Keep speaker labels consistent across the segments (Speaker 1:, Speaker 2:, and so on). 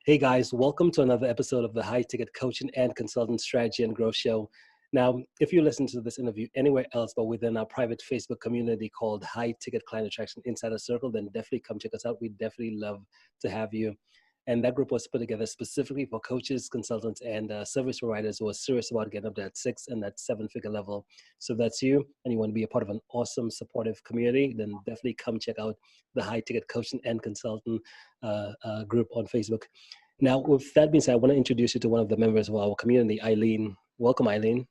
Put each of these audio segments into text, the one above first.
Speaker 1: Hey guys, welcome to another episode of the High Ticket Coaching and Consultant Strategy and Growth Show. Now, if you listen to this interview anywhere else but within our private Facebook community called High Ticket Client Attraction Insider Circle, then definitely come check us out. We'd definitely love to have you. And that group was put together specifically for coaches, consultants, and service providers who are serious about getting up to that 6 and that 7-figure level. So if that's you and you want to be a part of an awesome, supportive community, then definitely come check out the High Ticket Coaching and Consultant group on Facebook. Now, with that being said, I want to introduce you to one of the members of our community, Eileen. Welcome, Eileen.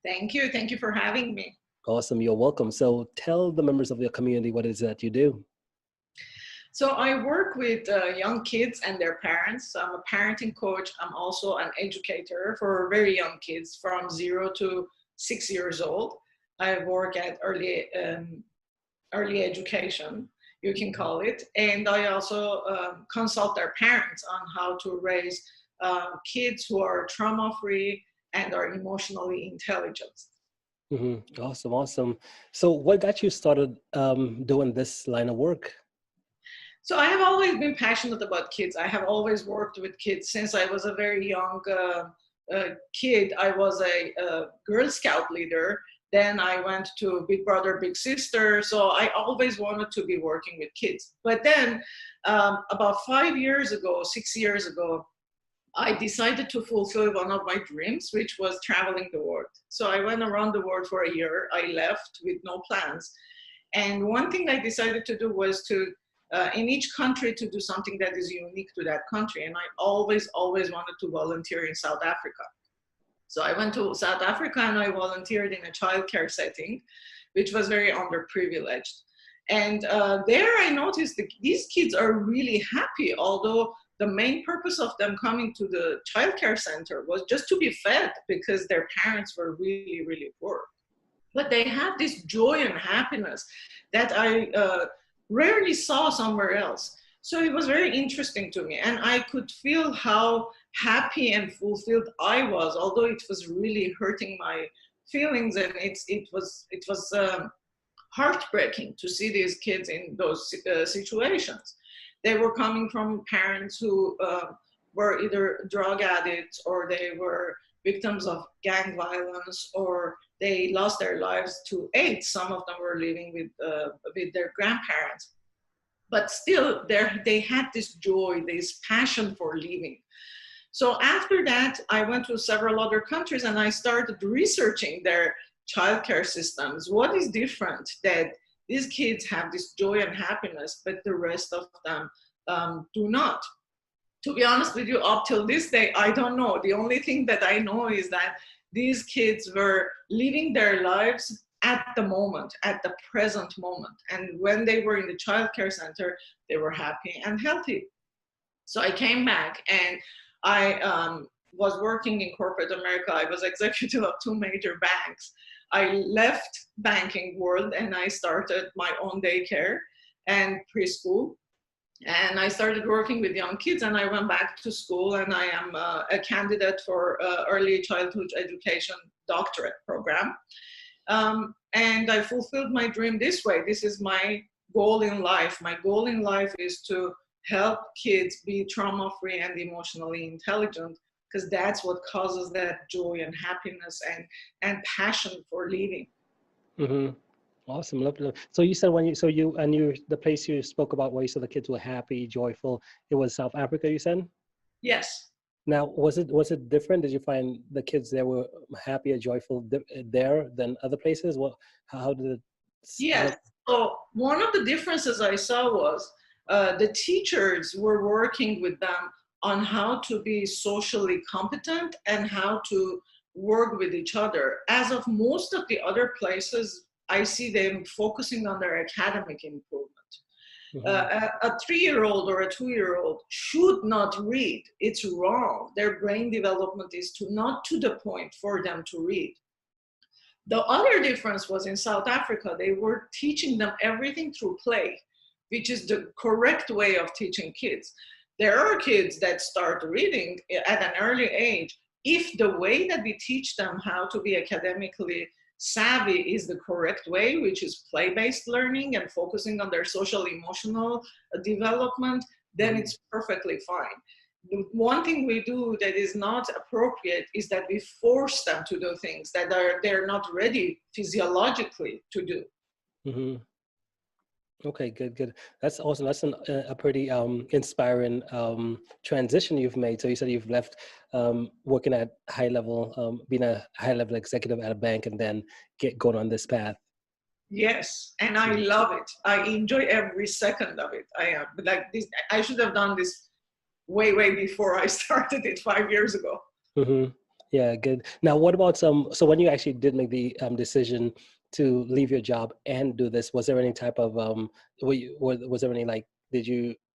Speaker 2: Thank you. Thank you for having me.
Speaker 1: Awesome. You're welcome. So tell the members of your community what it is that you do.
Speaker 2: So I work with young kids and their parents. So I'm a parenting coach. I'm also an educator for very young kids from 0 to 6 years old. I work at early education, you can call it. And I also consult their parents on how to raise kids who are trauma-free and are emotionally intelligent.
Speaker 1: Mm-hmm. Awesome. Awesome. So what got you started doing this line of work?
Speaker 2: So I have always been passionate about kids. I have always worked with kids since I was a very young kid. I was a Girl Scout leader. Then I went to Big Brother, Big Sister. So I always wanted to be working with kids. But then about 5 years ago, 6 years ago, I decided to fulfill one of my dreams, which was traveling the world. So I went around the world for a year. I left with no plans. And one thing I decided to do was to in each country to do something that is unique to that country. And I always wanted to volunteer in South Africa. So I went to South Africa and I volunteered in a childcare setting, which was very underprivileged. And there I noticed that these kids are really happy, although the main purpose of them coming to the childcare center was just to be fed because their parents were really, really poor. But they had this joy and happiness that I rarely saw somewhere else. So it was very interesting to me. And I could feel how happy and fulfilled I was, although it was really hurting my feelings. And it was heartbreaking to see these kids in those situations. They were coming from parents who were either drug addicts or they were victims of gang violence or they lost their lives to AIDS. Some of them were living with their grandparents. But still, they had this joy, this passion for living. So after that, I went to several other countries and I started researching their childcare systems. What is different that these kids have this joy and happiness, but the rest of them do not? To be honest with you, up till this day, I don't know. The only thing that I know is that these kids were living their lives at the moment, at the present moment. And when they were in the childcare center, they were happy and healthy. So I came back and I was working in corporate America. I was executive of 2 major banks. I left banking world and I started my own daycare and preschool. And I started working with young kids and I went back to school and I am a candidate for early childhood education doctorate program. And I fulfilled my dream this way. This is my goal in life. My goal in life is to help kids be trauma-free and emotionally intelligent because that's what causes that joy and happiness and passion for living.
Speaker 1: Mm-hmm. Awesome. Lovely. So you said the place you spoke about where you said the kids were happy, joyful, it was South Africa, you said?
Speaker 2: Yes.
Speaker 1: Now, was it different? Did you find the kids there were happier, joyful there than other places? How did it?
Speaker 2: Yes. So one of the differences I saw was the teachers were working with them on how to be socially competent and how to work with each other. As of most of the other places, I see them focusing on their academic improvement. Mm-hmm. A 3-year-old or a 2-year-old should not read. It's wrong. Their brain development is not to the point for them to read. The other difference was in South Africa, they were teaching them everything through play, which is the correct way of teaching kids. There are kids that start reading at an early age. If the way that we teach them how to be academically savvy is the correct way, which is play-based learning and focusing on their social emotional development, then it's perfectly fine. the one thing we do that is not appropriate is that we force them to do things that they're not ready physiologically to do.
Speaker 1: Mm-hmm. Okay, good, good. That's awesome. That's a pretty inspiring transition you've made. So you said you've left working at high level, being a high level executive at a bank, and then going on this path.
Speaker 2: Yes, and I love it. I enjoy every second of it. I am like this. I should have done this way before I started it 5 years ago.
Speaker 1: Mm-hmm. Yeah, good. Now, what about so when you actually did make the decision to leave your job and do this, was there any type of was there any like,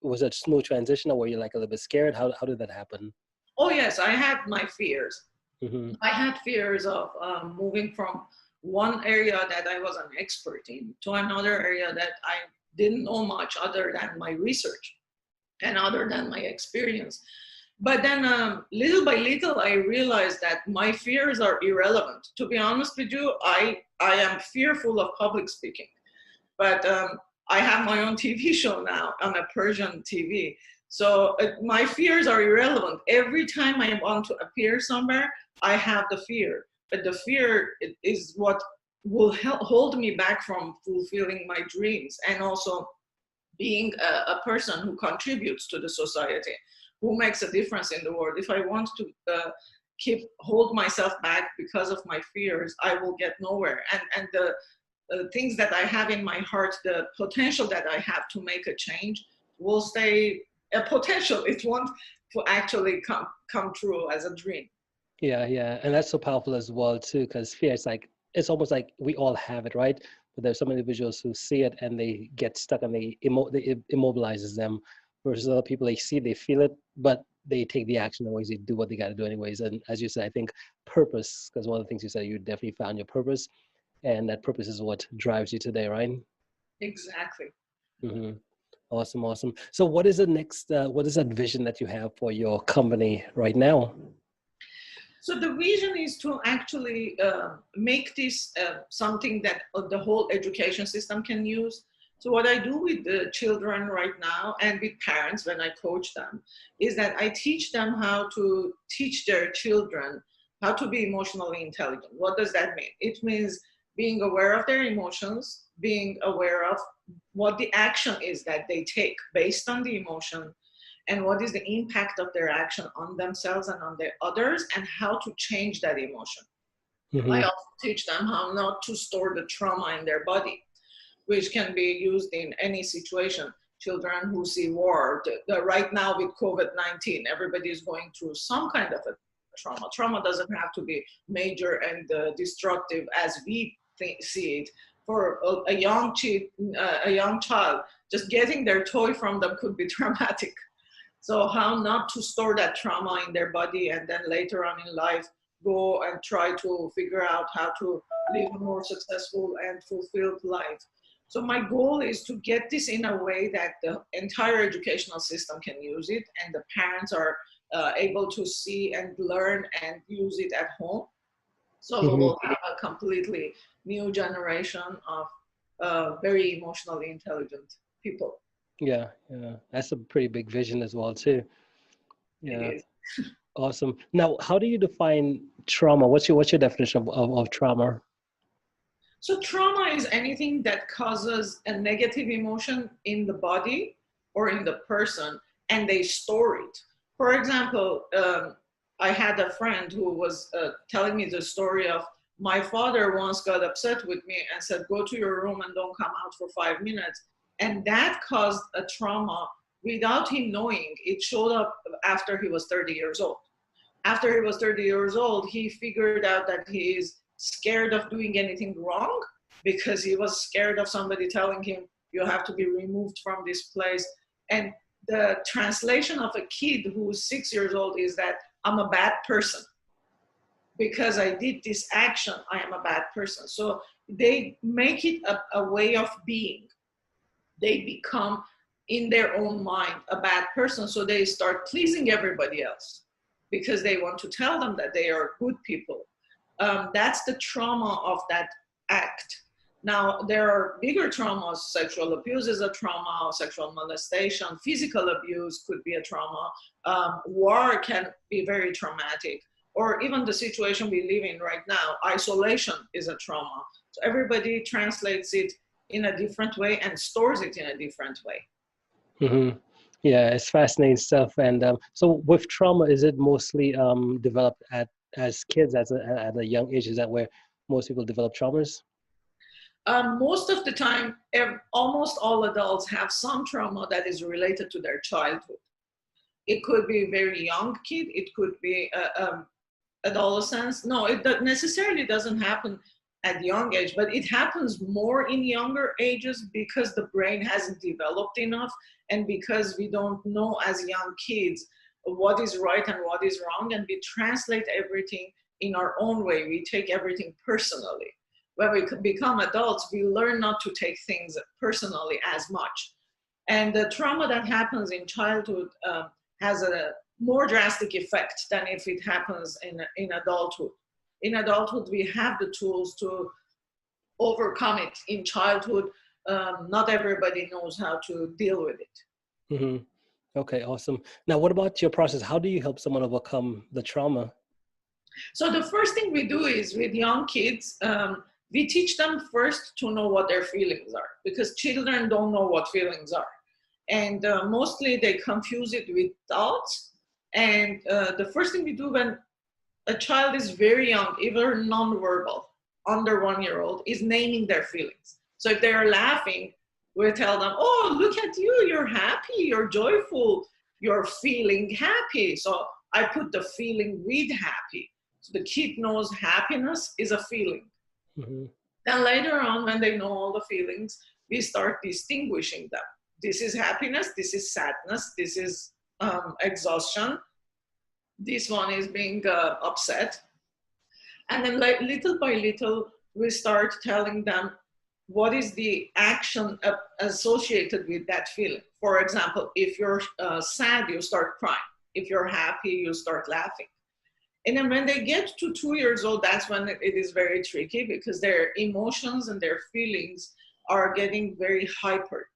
Speaker 1: was it a smooth transition, or were you like a little bit scared? How did that happen?
Speaker 2: Oh yes, I had my fears.
Speaker 1: Mm-hmm.
Speaker 2: I had fears of moving from one area that I was an expert in to another area that I didn't know much other than my research and other than my experience. But then little by little, I realized that my fears are irrelevant. To be honest with you, I am fearful of public speaking. But I have my own TV show now on a Persian TV. So my fears are irrelevant. Every time I want to appear somewhere, I have the fear. But the fear is what will hold me back from fulfilling my dreams, and also being a person who contributes to the society, who makes a difference in the world. If I want to hold myself back because of my fears, I will get nowhere. And the things that I have in my heart, the potential that I have to make a change, will stay a potential. It won't actually come true as a dream.
Speaker 1: Yeah, yeah, and that's so powerful as well too, because fear is like, it's almost like we all have it, right? But there's some individuals who see it and they get stuck, and it immobilizes them. Versus other people, they see, they feel it, but they take the action anyways. They do what they got to do anyways. And as you said, I think purpose, because one of the things you said, you definitely found your purpose, and that purpose is what drives you today, right?
Speaker 2: Exactly.
Speaker 1: Mm-hmm. Awesome, awesome. So what is the next, what is that vision that you have for your company right now?
Speaker 2: So the vision is to actually make this something that the whole education system can use. So what I do with the children right now and with parents when I coach them is that I teach them how to teach their children how to be emotionally intelligent. What does that mean? It means being aware of their emotions, being aware of what the action is that they take based on the emotion, and what is the impact of their action on themselves and on the others, and how to change that emotion. Mm-hmm. I also teach them how not to store the trauma in their body, which can be used in any situation. Children who see war, right now with COVID-19, everybody is going through some kind of a trauma. Trauma doesn't have to be major and destructive as we see it. For a young child, just getting their toy from them could be traumatic. So how not to store that trauma in their body, and then later on in life, go and try to figure out how to live a more successful and fulfilled life. So my goal is to get this in a way that the entire educational system can use it, and the parents are able to see and learn and use it at home. So we will have a completely new generation of very emotionally intelligent people.
Speaker 1: Yeah, yeah, that's a pretty big vision as well too. Yeah, awesome. Now, how do you define trauma? What's your definition of trauma?
Speaker 2: So trauma is anything that causes a negative emotion in the body or in the person, and they store it. For example, I had a friend who was telling me the story of my father once got upset with me and said, go to your room and don't come out for 5 minutes. And that caused a trauma without him knowing. It showed up after he was 30 years old. After he was 30 years old, he figured out that he is scared of doing anything wrong because he was scared of somebody telling him, you have to be removed from this place. And the translation of a kid who's 6 years old is that I'm a bad person. Because I did this action, I am a bad person. So they make it a way of being. They become, in their own mind, a bad person. So they start pleasing everybody else because they want to tell them that they are good people. That's the trauma of that act. Now, there are bigger traumas. Sexual abuse is a trauma, sexual molestation, physical abuse could be a trauma. War can be very traumatic, or even the situation we live in right now, isolation is a trauma. So everybody translates it in a different way and stores it in a different way.
Speaker 1: Mm-hmm. Yeah, it's fascinating stuff. And so with trauma, is it mostly developed as kids, at a young age? Is that where most people develop traumas?
Speaker 2: Most of the time, almost all adults have some trauma that is related to their childhood. It could be a very young kid. It could be adolescence. No, it necessarily doesn't happen at young age, but it happens more in younger ages because the brain hasn't developed enough, and because we don't know as young kids what is right and what is wrong, and we translate everything in our own way. We take everything personally. When we become adults, we learn not to take things personally as much. And the trauma that happens in childhood has a more drastic effect than if it happens in adulthood. In adulthood, we have the tools to overcome it. In childhood, not everybody knows how to deal with it.
Speaker 1: Mm-hmm. Okay, awesome. Now, what about your process? How do you help someone overcome the trauma?
Speaker 2: So the first thing we do is with young kids, we teach them first to know what their feelings are, because children don't know what feelings are. And mostly they confuse it with thoughts. And the first thing we do when a child is very young, even nonverbal, under 1 year old, is naming their feelings. So if they're laughing, we tell them, oh, look at you, you're happy, you're joyful, you're feeling happy. So I put the feeling with happy. So the kid knows happiness is a feeling. Mm-hmm. Then later on, when they know all the feelings, we start distinguishing them. This is happiness, this is sadness, this is exhaustion, this one is being upset. And then little by little, we start telling them what is the action associated with that feeling. For example, if you're sad, you start crying. If you're happy, you start laughing. And then when they get to 2 years old, that's when it is very tricky, because their emotions and their feelings are getting very hyper.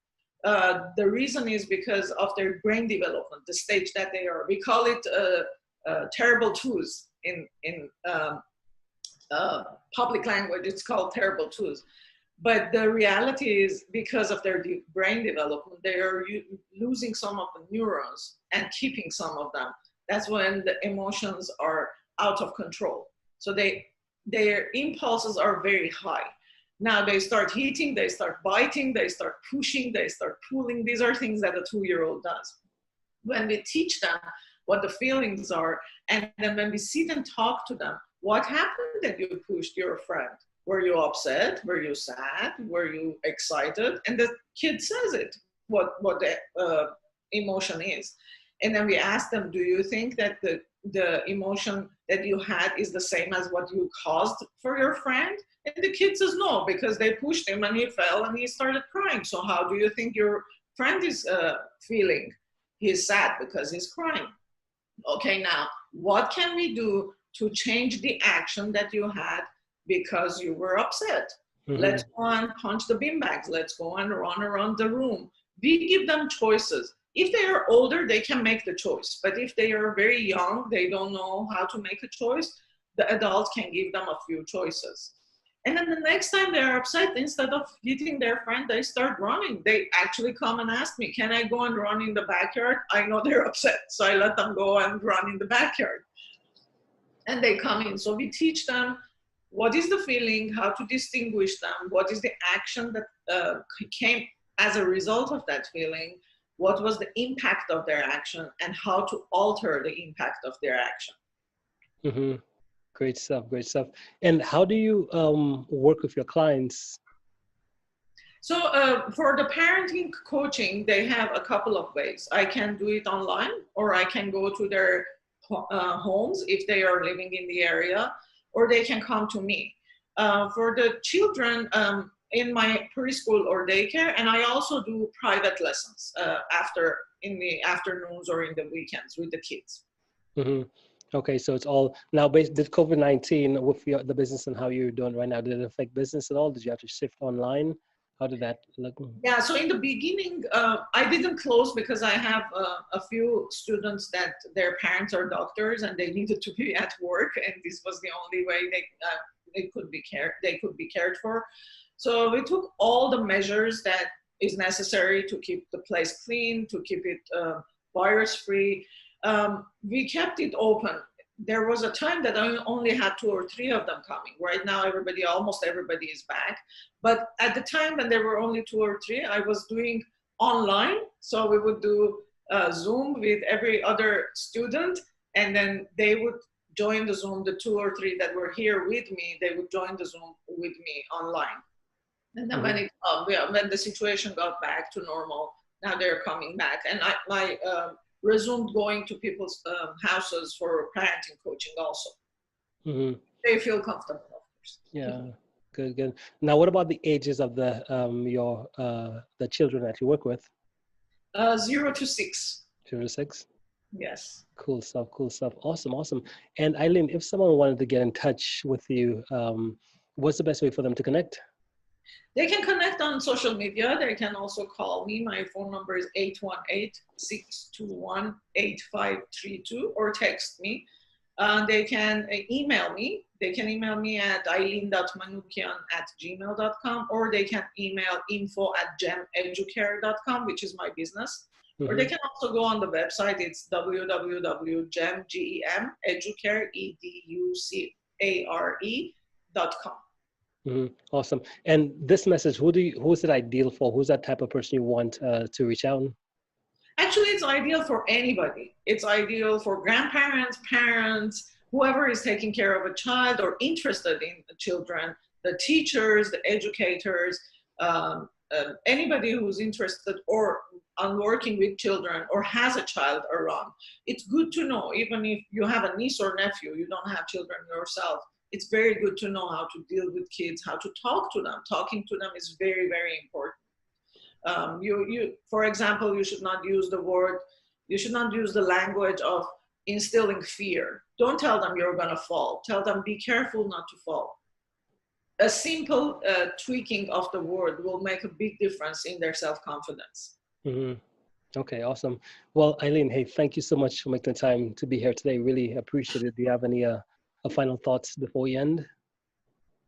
Speaker 2: The reason is because of their brain development, the stage that they are. We call it terrible twos in public language. It's called terrible twos. But the reality is, because of their brain development, they are losing some of the neurons and keeping some of them. That's when the emotions are out of control. So their impulses are very high. Now they start hitting, they start biting, they start pushing, they start pulling. These are things that a 2-year-old does. When we teach them what the feelings are, and then when we sit and talk to them, what happened that you pushed your friend? Were you upset? Were you sad? Were you excited? And the kid says it, what the emotion is. And then we ask them, do you think that the emotion that you had is the same as what you caused for your friend? And the kid says no, because they pushed him and he fell and he started crying. So how do you think your friend is feeling? He's sad because he's crying. Okay, now what can we do to change the action that you had because you were upset? Mm-hmm. Let's go and punch the beanbags. Let's go and run around the room. We give them choices. If they are older, they can make the choice. But if they are very young, they don't know how to make a choice, the adult can give them a few choices. And then the next time they're upset, instead of hitting their friend, they start running. They actually come and ask me, can I go and run in the backyard? I know they're upset, so I let them go and run in the backyard. And they come in. So we teach them what is the feeling, how to distinguish them, what is the action that came as a result of that feeling, what was the impact of their action, and how to alter the impact of their action.
Speaker 1: Mm-hmm. Great stuff, great stuff. And how do you work with your clients?
Speaker 2: So for the parenting coaching, they have a couple of ways. I can do it online, or I can go to their homes if they are living in the area, or they can come to me. For the children, in my preschool or daycare, and I also do private lessons in the afternoons or in the weekends with the kids.
Speaker 1: Mm-hmm. Okay, so it's all now based. Did COVID-19 with the business and how you're doing right now, did it affect business at all? Did you have to shift online? How did that look?
Speaker 2: Yeah, so in the beginning, I didn't close because I have a few students that their parents are doctors and they needed to be at work, and this was the only way they could be cared for. So we took all the measures that is necessary to keep the place clean, to keep it virus free. We kept it open. There was a time that I only had 2 or 3 of them coming. Right now, almost everybody is back. But at the time when there were only 2 or 3, I was doing online. So we would do Zoom with every other student, and then they would join the Zoom. The 2 or 3 that were here with me, they would join the Zoom with me online. And then when the situation got back to normal, now they're coming back. And I resumed going to people's houses for parenting coaching also.
Speaker 1: Mm-hmm.
Speaker 2: They feel comfortable, of course.
Speaker 1: Yeah, good. Now, what about the ages of the children that you work with?
Speaker 2: 0 to 6.
Speaker 1: 0 to 6?
Speaker 2: Yes.
Speaker 1: Cool stuff. Awesome. And Eileen, if someone wanted to get in touch with you, what's the best way for them to connect?
Speaker 2: They can connect on social media. They can also call me. My phone number is 818-621-8532, or text me. They can email me. They can email me at eileen.manoukian@gmail.com, or they can email info@gemeducare.com, which is my business. Mm-hmm. Or they can also go on the website. It's www.gemeducare.com.
Speaker 1: Mm-hmm. Awesome. And this message, who's it ideal for? Who's that type of person you want to reach out?
Speaker 2: Actually, it's ideal for anybody. It's ideal for grandparents, parents, whoever is taking care of a child or interested in the children, the teachers, the educators, anybody who's interested or on working with children or has a child around. It's good to know, even if you have a niece or nephew, you don't have children yourself. It's very good to know how to deal with kids, how to talk to them. Talking to them is very, very important. For example, you should not use the language of instilling fear. Don't tell them you're gonna fall. Tell them be careful not to fall. A simple tweaking of the word will make a big difference in their self-confidence.
Speaker 1: Mm-hmm. Okay, awesome. Well, Eileen, hey, thank you so much for making the time to be here today. Really appreciate it. Do you have any final thoughts before we end?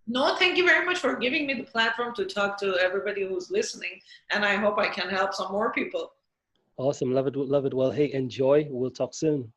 Speaker 2: No, thank you very much for giving me the platform to talk to everybody who's listening, and I hope I can help some more people.
Speaker 1: Awesome. Love it. Well, hey, enjoy. We'll talk soon.